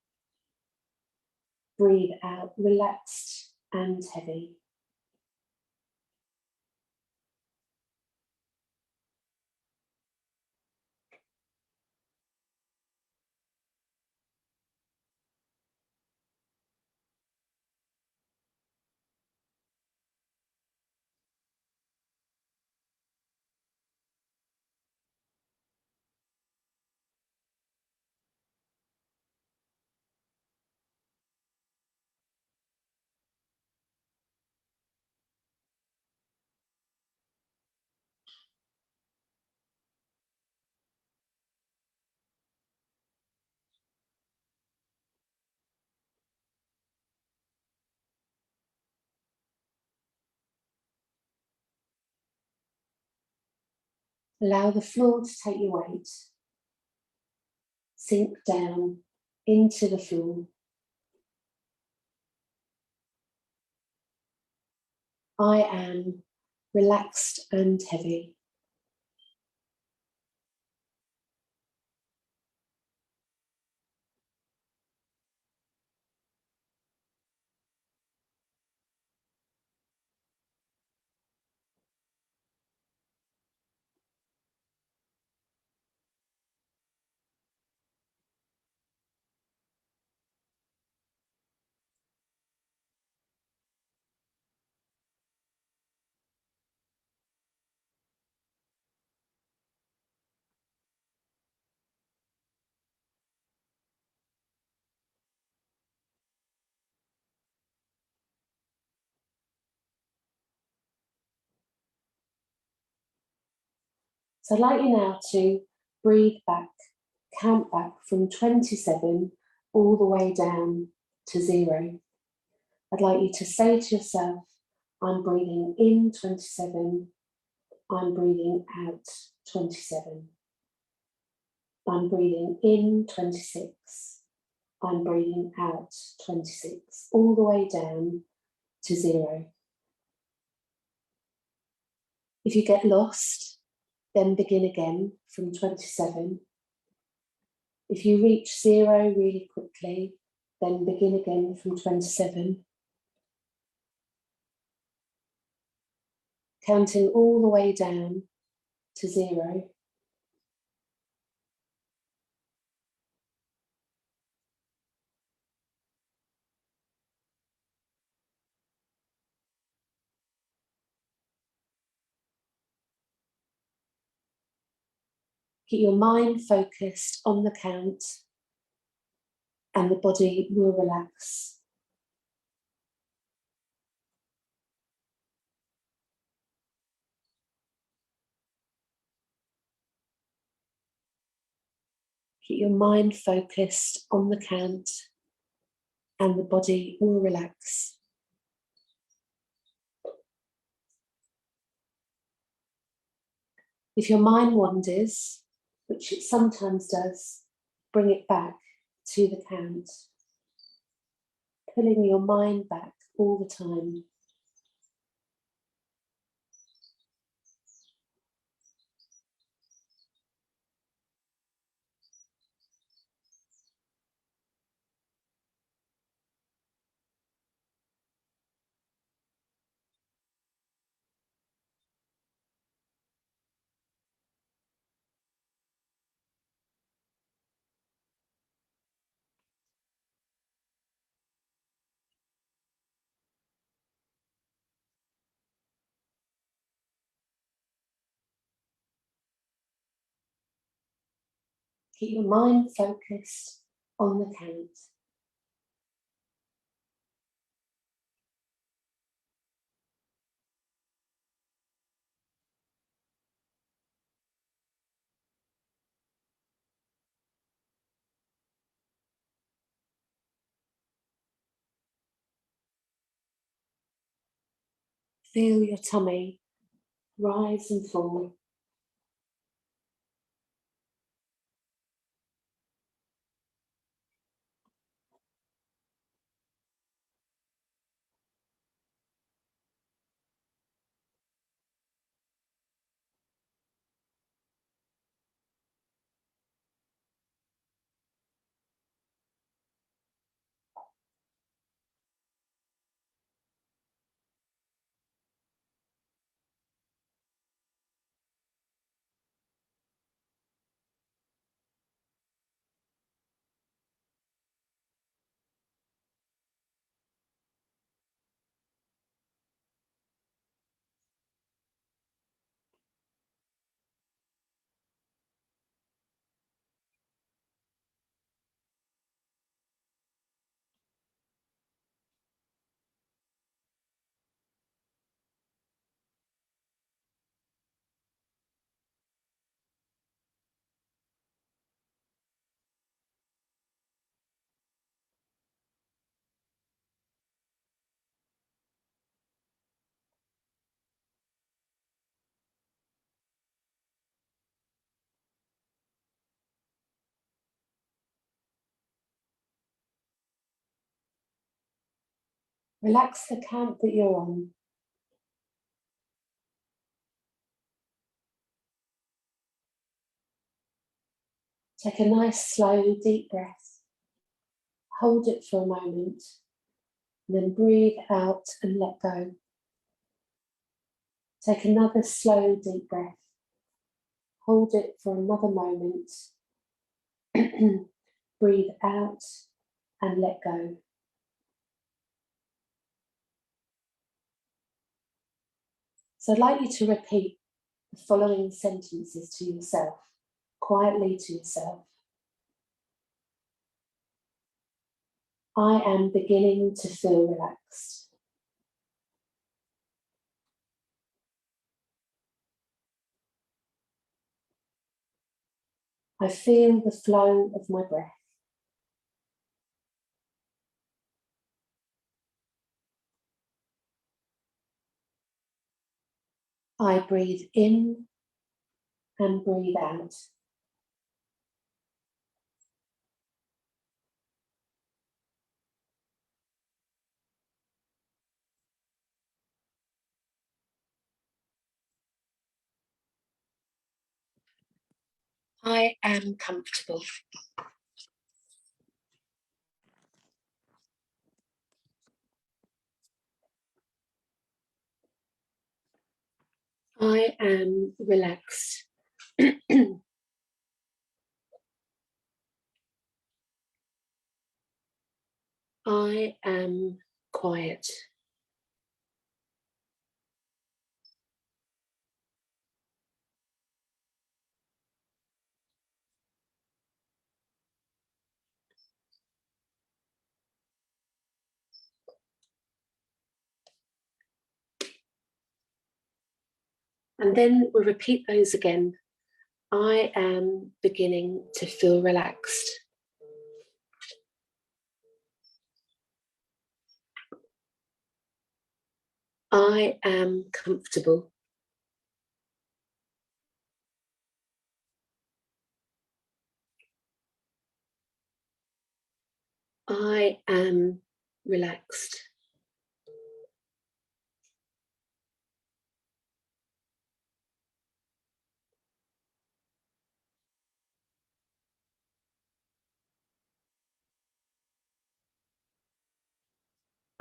Breathe out, relaxed and heavy. Allow the floor to take your weight. Sink down into the floor. I am relaxed and heavy. So I'd like you now to breathe back, count back from 27 all the way down to 0. I'd like you to say to yourself, I'm breathing in 27, I'm breathing out 27. I'm breathing in 26, I'm breathing out 26, all the way down to 0. If you get lost, then begin again from 27. If you reach 0 really quickly, then begin again from 27. Counting all the way down to 0. Keep your mind focused on the count and the body will relax. Keep your mind focused on the count and the body will relax. If your mind wanders, which it sometimes does, bring it back to the count, pulling your mind back all the time. Keep your mind focused on the count. Feel your tummy rise and fall. Relax the count that you're on. Take a nice, slow, deep breath. Hold it for a moment, and then breathe out and let go. Take another slow, deep breath. Hold it for another moment. Breathe out and let go. So I'd like you to repeat the following sentences to yourself, quietly to yourself. I am beginning to feel relaxed. I feel the flow of my breath. I breathe in and breathe out. I am comfortable. I am relaxed. I am quiet. And then we'll repeat those again. I am beginning to feel relaxed. I am comfortable. I am relaxed.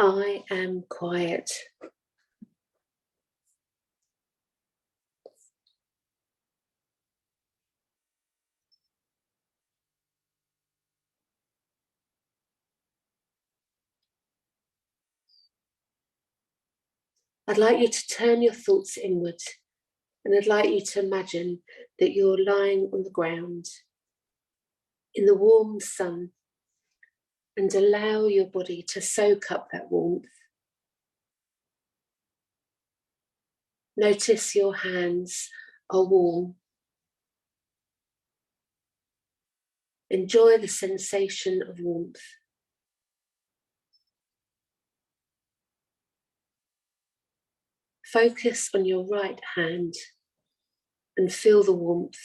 I am quiet. I'd like you to turn your thoughts inward, and I'd like you to imagine that you're lying on the ground in the warm sun, and allow your body to soak up that warmth. Notice your hands are warm. Enjoy the sensation of warmth. Focus on your right hand and feel the warmth.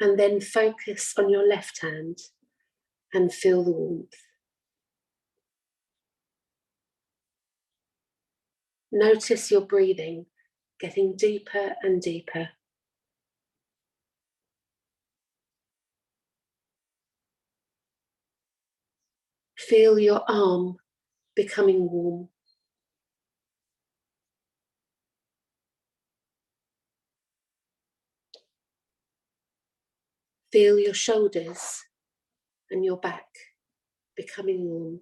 And then focus on your left hand and feel the warmth. Notice your breathing getting deeper and deeper. Feel your arm becoming warm. Feel your shoulders and your back becoming warm.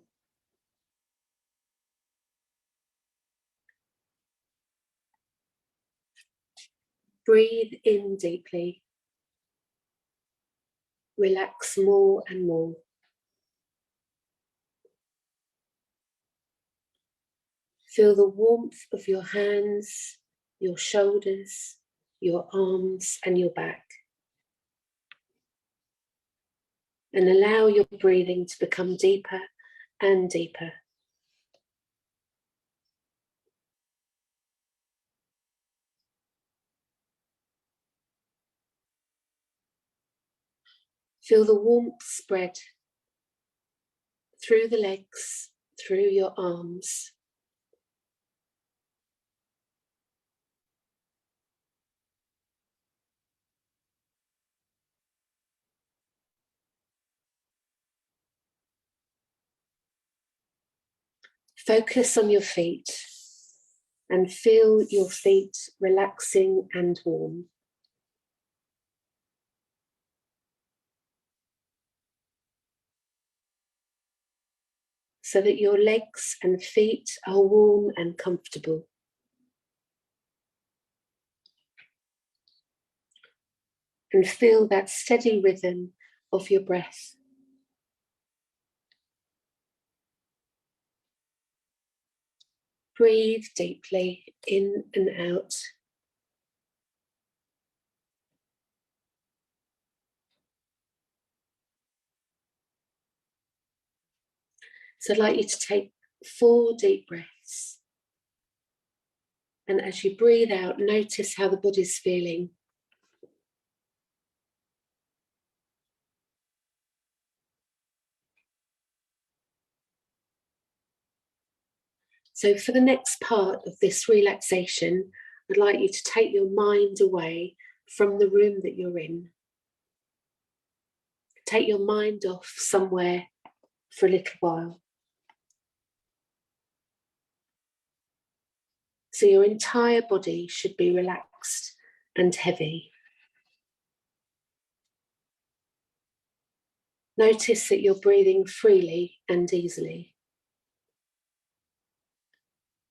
Breathe in deeply. Relax more and more. Feel the warmth of your hands, your shoulders, your arms and your back. And allow your breathing to become deeper and deeper. Feel the warmth spread through the legs, through your arms. Focus on your feet and feel your feet relaxing and warm. So that your legs and feet are warm and comfortable. And feel that steady rhythm of your breath. Breathe deeply in and out. So I'd like you to take 4 deep breaths. And as you breathe out, notice how the body's feeling. So for the next part of this relaxation, I'd like you to take your mind away from the room that you're in. Take your mind off somewhere for a little while. So your entire body should be relaxed and heavy. Notice that you're breathing freely and easily.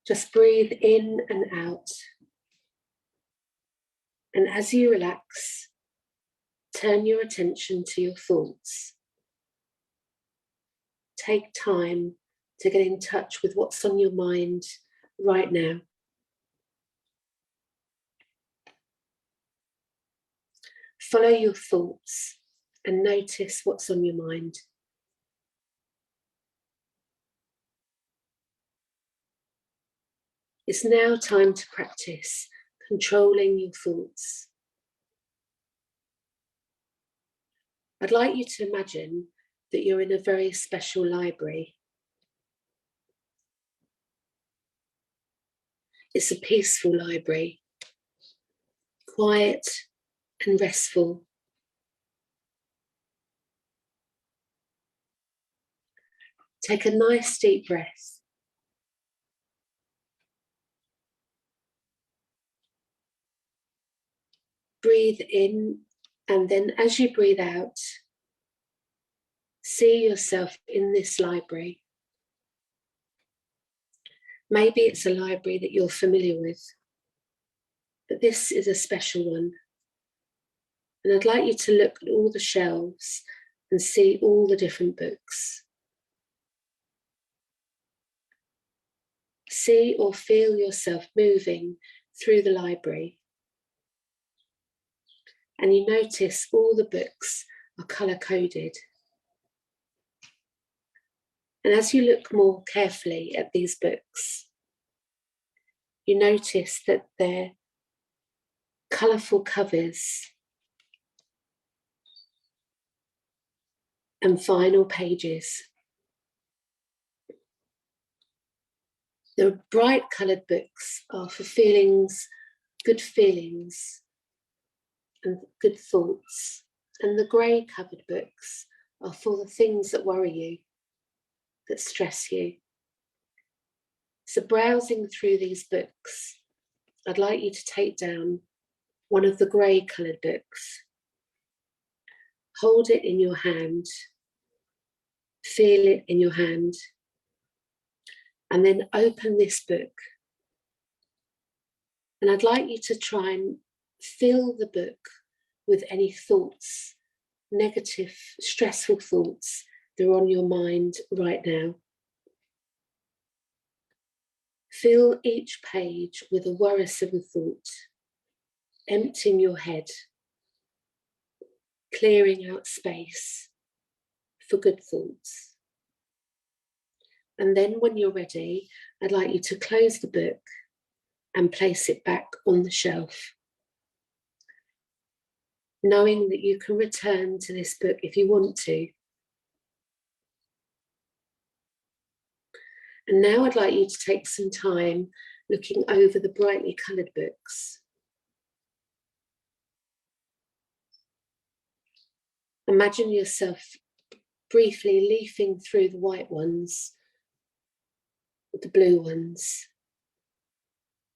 Just breathe in and out. And as you relax, turn your attention to your thoughts. Take time to get in touch with what's on your mind right now. Follow your thoughts and notice what's on your mind. It's now time to practice controlling your thoughts. I'd like you to imagine that you're in a very special library. It's a peaceful library, quiet and restful. Take a nice deep breath. Breathe in, and then as you breathe out, see yourself in this library. Maybe it's a library that you're familiar with, but this is a special one. And I'd like you to look at all the shelves and see all the different books. See or feel yourself moving through the library. And you notice all the books are colour-coded. And as you look more carefully at these books, you notice that they're colourful covers and final pages. The bright coloured books are for feelings, and good thoughts. And the grey covered books are for the things that worry you, that stress you. So browsing through these books, I'd like you to take down one of the grey coloured books. Hold it in your hand, feel it in your hand, and then open this book. And I'd like you to try and fill the book with any thoughts, negative, stressful thoughts that are on your mind right now. Fill each page with a worrisome thought, emptying your head, clearing out space for good thoughts. And then when you're ready, I'd like you to close the book and place it back on the shelf, knowing that you can return to this book if you want to. And now I'd like you to take some time looking over the brightly coloured books. Imagine yourself briefly leafing through the white ones, the blue ones,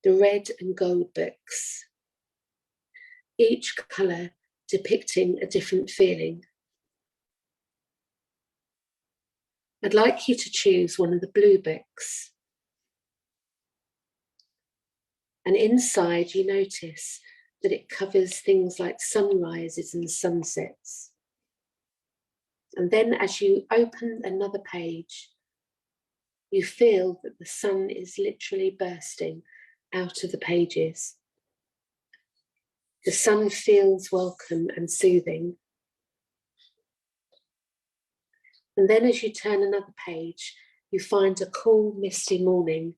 the red and gold books, each colour depicting a different feeling. I'd like you to choose one of the blue books. And inside you notice that it covers things like sunrises and sunsets. And then as you open another page, you feel that the sun is literally bursting out of the pages. The sun feels welcome and soothing. And then as you turn another page, you find a cool, misty morning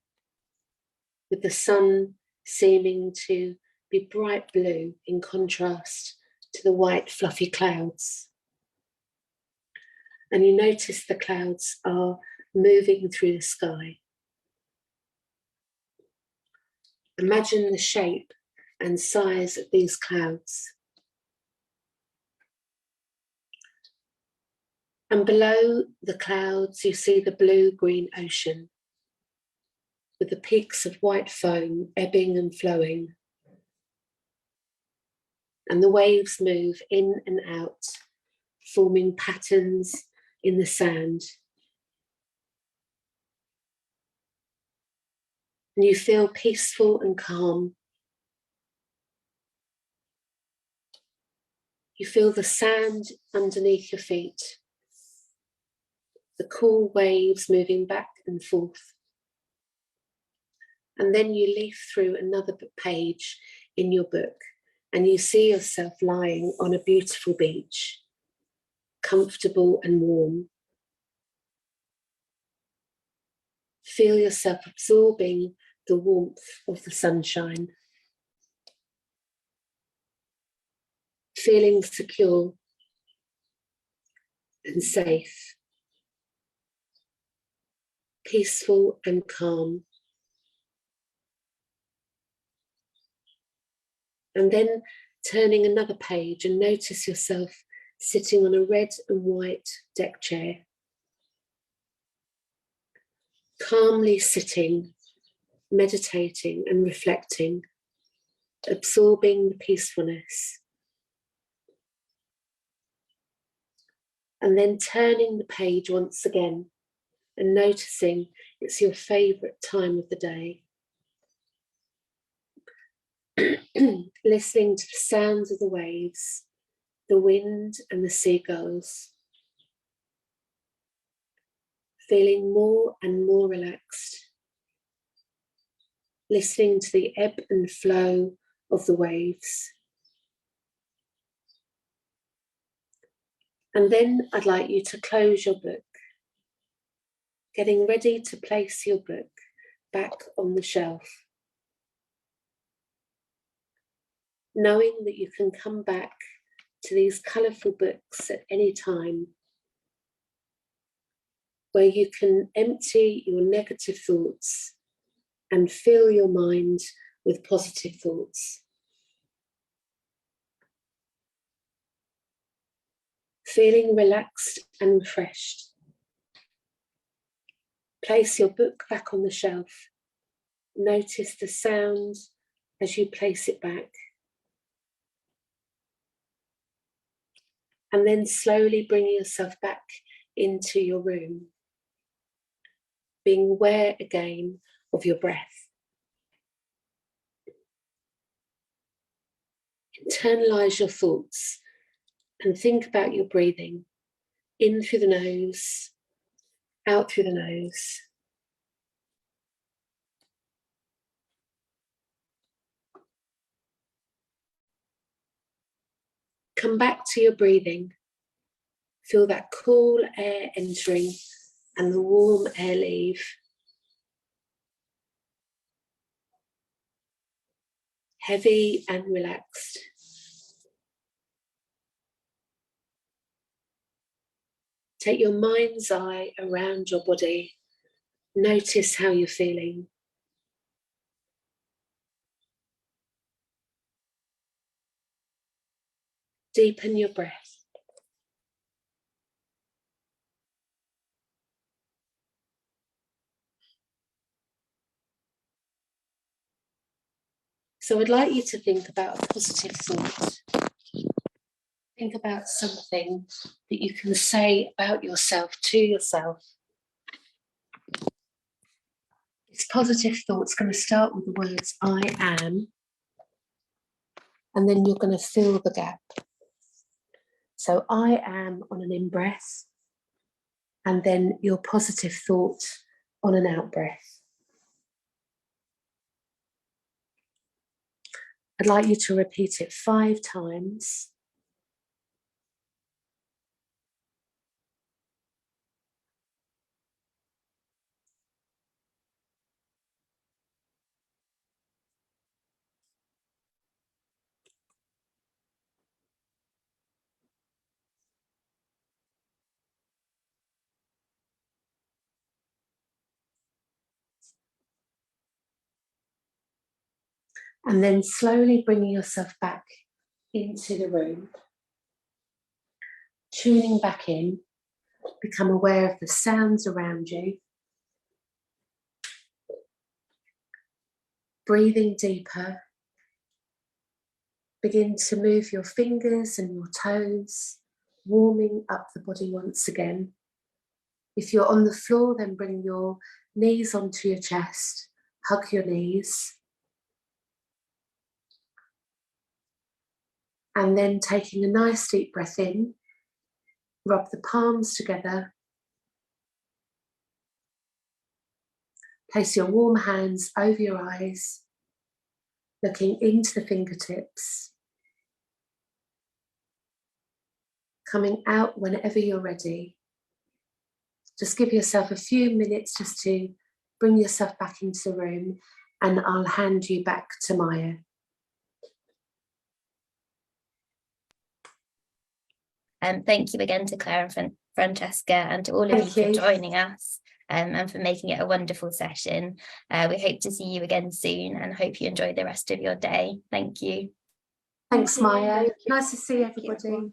with the sun seeming to be bright blue in contrast to the white, fluffy clouds. And you notice the clouds are moving through the sky. Imagine the shape and size of these clouds. And below the clouds, you see the blue-green ocean with the peaks of white foam ebbing and flowing. And the waves move in and out, forming patterns in the sand. And you feel peaceful and calm. You feel the sand underneath your feet, the cool waves moving back and forth. And then you leaf through another page in your book and you see yourself lying on a beautiful beach, comfortable and warm. Feel yourself absorbing the warmth of the sunshine. Feeling secure and safe, peaceful and calm. And then turning another page and notice yourself sitting on a red and white deck chair. Calmly sitting, meditating and reflecting, absorbing the peacefulness. And then turning the page once again and noticing it's your favourite time of the day. Listening to the sounds of the waves, the wind and the seagulls. Feeling more and more relaxed. Listening to the ebb and flow of the waves. And then I'd like you to close your book, getting ready to place your book back on the shelf. Knowing that you can come back to these colourful books at any time, where you can empty your negative thoughts and fill your mind with positive thoughts. Feeling relaxed and refreshed. Place your book back on the shelf. Notice the sound as you place it back. And then slowly bring yourself back into your room, being aware again of your breath. Internalize your thoughts and think about your breathing, in through the nose, out through the nose. Come back to your breathing. Feel that cool air entering and the warm air leave. Heavy and relaxed. Take your mind's eye around your body Notice how you're feeling. Deepen your breath. So I'd like you to think about a positive thought. Think about something that you can say about yourself to yourself. This positive thought's going to start with the words I am, and then you're going to fill the gap. So I am on an in-breath, and then your positive thought on an out-breath. I'd like you to repeat it 5 times. And then slowly bringing yourself back into the room. Tuning back in, become aware of the sounds around you. Breathing deeper. Begin to move your fingers and your toes, warming up the body once again. If you're on the floor, then bring your knees onto your chest, hug your knees. And then taking a nice deep breath in, rub the palms together. Place your warm hands over your eyes, looking into the fingertips. Coming out whenever you're ready. Just give yourself a few minutes just to bring yourself back into the room, and I'll hand you back to Maya. Thank you again to Claire and Francesca, and to all of you for joining us and for making it a wonderful session. We hope to see you again soon and hope you enjoy the rest of your day. Thank you. Thanks, Maya. Nice to see everybody.